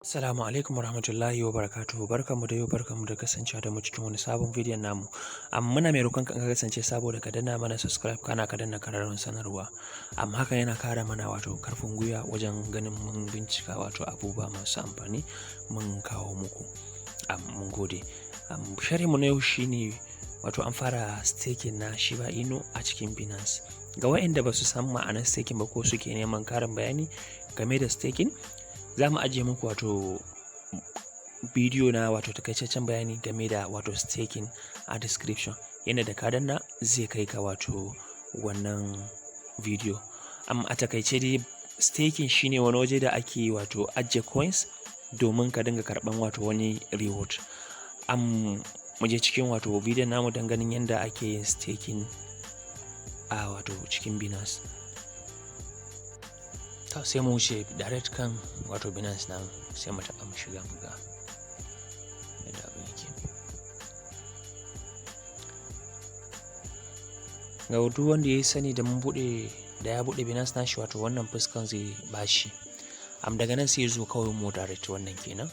Assalamu alaikum warahmatullahi wabarakatuh. Barkanmu da yau, barkanmu da kasancewa da mu cikin wani sabon bidiyon namu. Muna mai roƙon ka kasance saboda ka danna mana subscribe kana ka danna ƙararrawar sanarwa. Hakan yana kara mana karfin gwiwa wajen ganin mun bincika abubuwa masu amfani mun kawo muku. Mun gode. Shirinmu na yau shine an fara staking na Shiba Inu a cikin Binance. Ga waɗanda ba su san ma'anar staking ba ko suke neman karin bayani game da staking, za mu ajiye muku bidiyo na takaitaccen bayani game da staking a description, yadda da ka danna zai kai ka wannan bidiyo. A takaice dai staking shine wani waje da ake ajiye coins domin ka dinga karban wani reward. Mu je cikin bidiyon namu don ganin yadda ake yin staking a cikin Binance. Sai mu wuce direct kan Binance namu, sai mu taɓa mu shiga mu ga yadda abin yake. Ga duk wanda ya sani da ya buɗe Binance nashi wannan fuskan zai bashi. Daga nan sai ya zo kawai mu direct wannan kenan.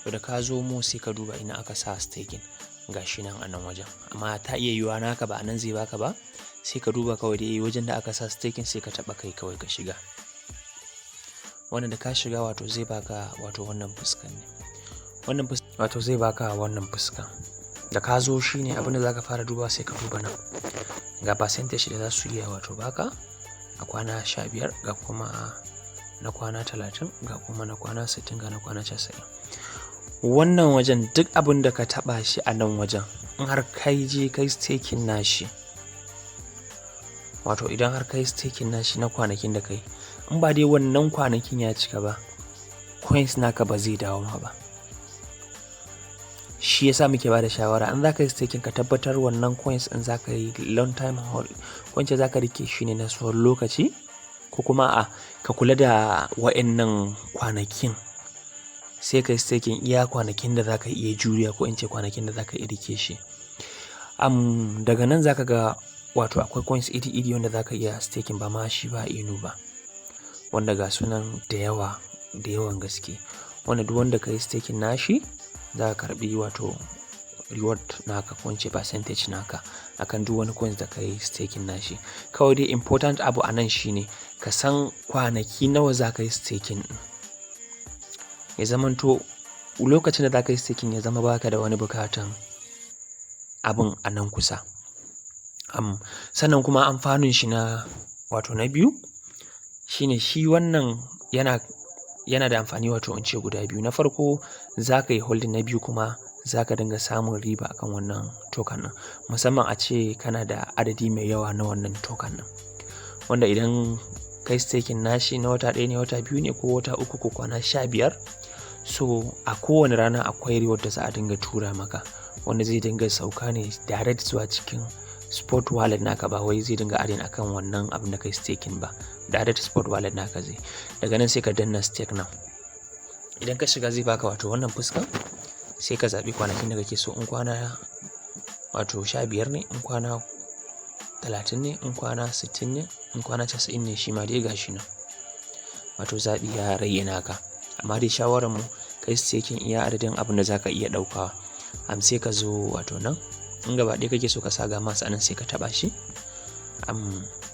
To da ka zo mu sai ka duba ina aka sa staking, gashi nan a nan wajen, amma ta iya yiwuwa naka ba a nan zai baka ba, sai ka duba kawai da wajen da aka sa staking sai ka taba kai kawai ka shiga. Wannan da ka shiga zai baka wannan fuskan ne. Wannan zai baka wannan fuskan. Da ka zo shine abin da zaka fara duba, sai ka duba nan ga percentage da za su iya baka a kwana 15, ga kuma na kwana 30, ga kuma na kwana 60, ga na kwana 90. Wannan wajen duk abin da ka taba shi a nan wajen, in har kai je kai staking nashi, idan har kai staking nashi na kwanakin da kai, in ba dai wannan kwanakin ya cika ba, coins naka ba zai dawo ma ba. Shi yasa muke bada shawara, an zaka yi staking ka tabbatar wannan coins in zaka yi long time hold, wance zaka rike shi ne na tsawon lokaci, ko kuma ka kula da wa'annan kwanakin, sai kai staking iya kwanakin da zaka iya juriya, ko in ce kwanakin da zaka iya rike shi. Daga nan zaka ga akwai coins iri-iri wanda zaka iya staking, ba ma Shiba Inu ba, wanda ga sunan da yawan gaske, wanda duk wanda kai staking nashi za ka karbi reward naka, ko in ce percentage naka akan duk wani coins da kai staking nashi. Kawai dai important abu a nan shine ka san kwanaki nawa za ka yi staking din. Ya zamanto lokacin da za ka yi staking ya zama baka da wani bukatan abin a nan kusa. Sannan kuma amfanin shi na biyu shine shi wannan yana da amfani in ce guda biyu. Na farko za ka yi holding, na biyu kuma za ka dinga samun riba akan wannan token nan, musamman a ce kana da adadi mai yawa na wannan token nan, wanda idan kai staking nashi na wata 1 ne, wata 2 ne, ko wata 3, ko kwana 15, so a kowane rana akwai reward da za a dinga tura maka, wanda zai dinga sauka ne direct zuwa cikin spot wallet naka, ba wai zai dinga adin akan wannan abin da kai staking ba, direct spot wallet naka zai. Daga nan sai ka danna stake nan. Idan ka shiga zai baka wannan fuskan, sai ka zabi kwanakin da kake so, in kwana 15 ne, in kwana 30 ne, in kwana 60 ne, in kwana 90 ne, shi ma dai gashi nan. Zabi ya rage naka, amma dai shawarar mu kai staking iya adadin abin da zaka iya daukawa. Sai ka zo nan, in gaba ɗaya kake so ka sa ga masu anan, sai ka taba shi.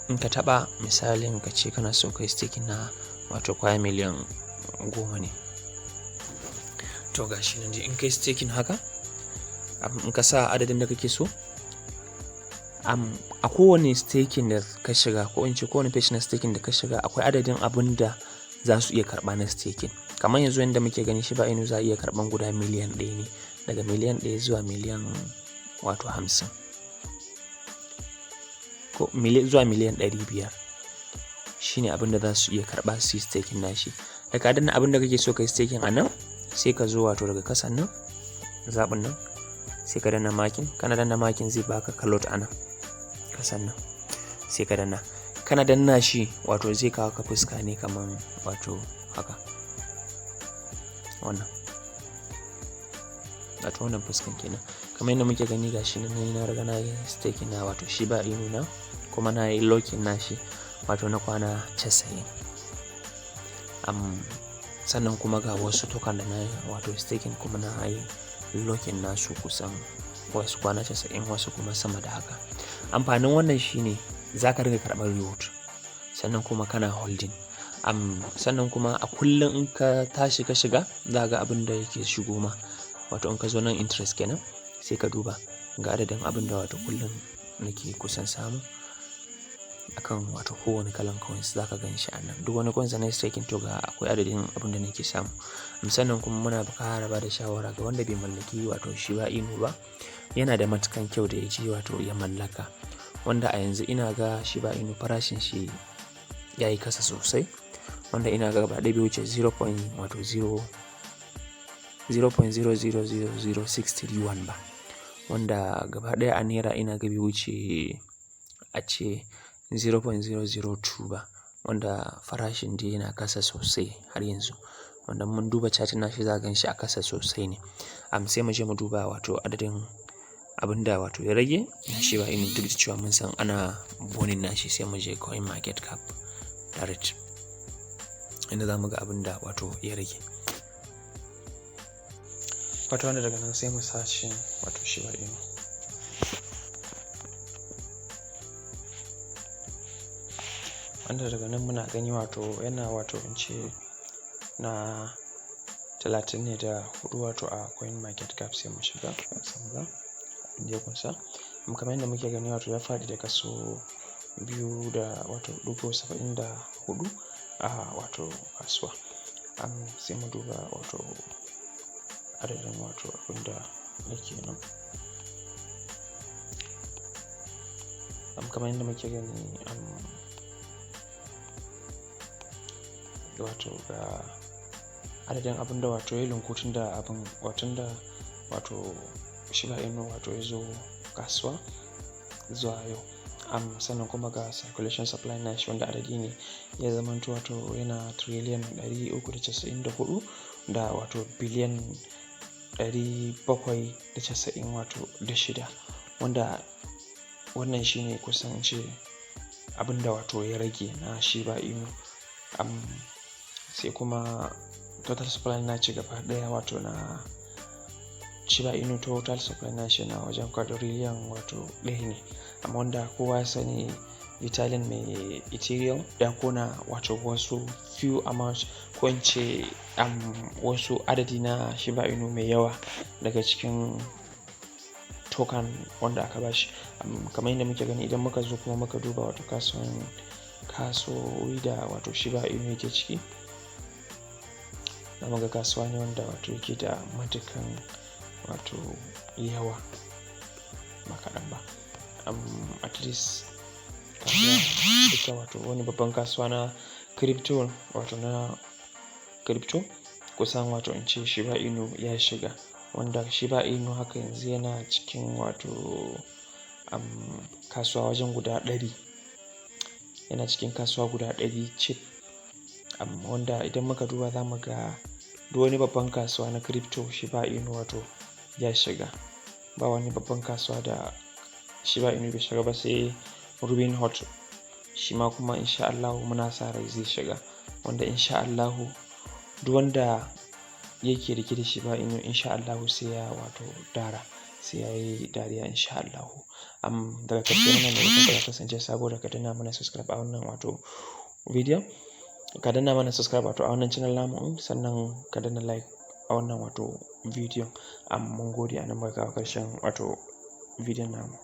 In ka taba, misalin ka ce kana so kai staking na kwaya miliyan 10 ne, to gashi nan dai in kai staking haka, in ka sa adadin da kake so, a kowane staking da ka shiga, ko in ce kowane page na staking da ka shiga, akwai adadin abin da za su iya karba na staking. Kamar yanzu yadda muke gani, Shiba Inu za a iya karban guda miliyan 1 ne, daga miliyan 1 zuwa miliyan 50, ko zuwa miliyan 500, shine abin da za su iya karba su yi staking nashi. Da ka danna abin da kake so kai staking a nan, sai ka zo daga kasan nan, zaɓin nan, sai ka danna makin. Kana danna makin zai baka kalot a nan kasan nan, sai ka danna. Kana danna shi zai kawo ka fuska ne kaman haka, wannan fuskan kenan. Kamar yadda muke gani gashi nan, na riga na yi staking na Shiba Inu na, kuma na yi locking nashi na kwana 90. sannan kuma ga wasu token da na wato staking kuma na yi locking nasu kusan wasu kwana 90 wasu kuma sama da haka. Amfanin wannan shine za ka riga karɓar reward sannan kuma kana holding. Sannan kuma a kullum in ka tashi ka shiga za ga abin da yake shigo ma, wato in ka zo nan interest kenan sai ka duba ga adadin abin da wato kullum nake kusan samu akan wato kowane kalan coins za ka gan shi a nan. Duk wani coins da na staking to ga akwai adadin abin da nake samu. Sannan kuma muna ƙara ba da shawara ga wanda bai mallaki wato Shiba Inu ba, yana da matukan kyau da ya je wato ya mallaka, wanda a yanzu ina ga Shiba Inu farashin shi ya yi kasa sosai, wanda ina ga gaba ɗaya bai wuce 0.00000631 ba, wanda gaba ɗaya a naira ina ga bai wuce a ce 0.002 ba, wanda farashin dai yana kasa sosai har yanzu, wanda mun duba chatin nashi za gan shi a kasa sosai ne. Sai mu je mu duba wato adadin abin da wato ya rage na Shiba Inu, duk da cewa mun san ana bonin nashi, sai mu je coin market cap direct inda za mu ga abin da wato ya rage. Wato wanda daga nan sai mu sashi wato Shiba Inu. Wanda daga nan muna gani wato yana wato in ce na 34 wato a coin market cap. Sai mu shiga samu inda ya kunsa, kamar yadda muke gani wato ya faɗi da kaso 2.74 a wato kasuwa. Sai mu duba wato adadin wato abin da yake nan, kamar yadda muke gani wato ga adadin abin da wato ya linku tun da abin wato Shiba Inu wato ya zo kasuwa zuwa yau. Sannan kuma ga circulation supply nashi wanda adadi ne ya zamanto wato yana trillion 394 da wato biliyan 790 wato da 6, wanda wannan shine kusan ce abin da wato ya rage na Shiba Inu. Sai kuma total supply na ci gaba daya wato na Shiba Inu, total supply na shi na wajen quadrillion wato 1 ne, amma wanda kowa sani Italian mai Ethereum ya kona wato wasu few amount ko in ce wasu adadi na Shiba Inu mai yawa daga cikin token wanda aka bashi. Kamar yadda muke gani idan muka zo kuma muka duba wato kasuwoyi da wato Shiba Inu yake ciki, za mu ga kasuwa ne wanda wato yake da matukan wato yawa ba kaɗan ba. At least kasuwa duka wato wani babban kasuwa na crypto wato na crypto kusan wato in ce Shiba Inu ya shiga, wanda Shiba Inu haka yanzu yana cikin wato kasuwa wajen guda 100, yana cikin kasuwa guda 100 chip. Wanda idan muka duba za mu ga duk wani babban kasuwa na crypto Shiba Inu wato ya shiga, ba wani babban kasuwa da Shiba Inu bai shiga ba, sai Robinhood shi ma kuma insha Allah muna sa rai zai shiga, wanda insha Allah duk wanda yake rike da Shiba Inu insha Allah sai ya wato sai ya yi dariya insha Allah. Daga ƙarshe muna da roƙon ka kasance saboda ka danna mana subscribe a wannan wato video, ka danna mana subscribe wato a wannan channel namu, sannan ka danna like a wannan wato video. Mun gode, a nan muka kawo ƙarshen wato video namu.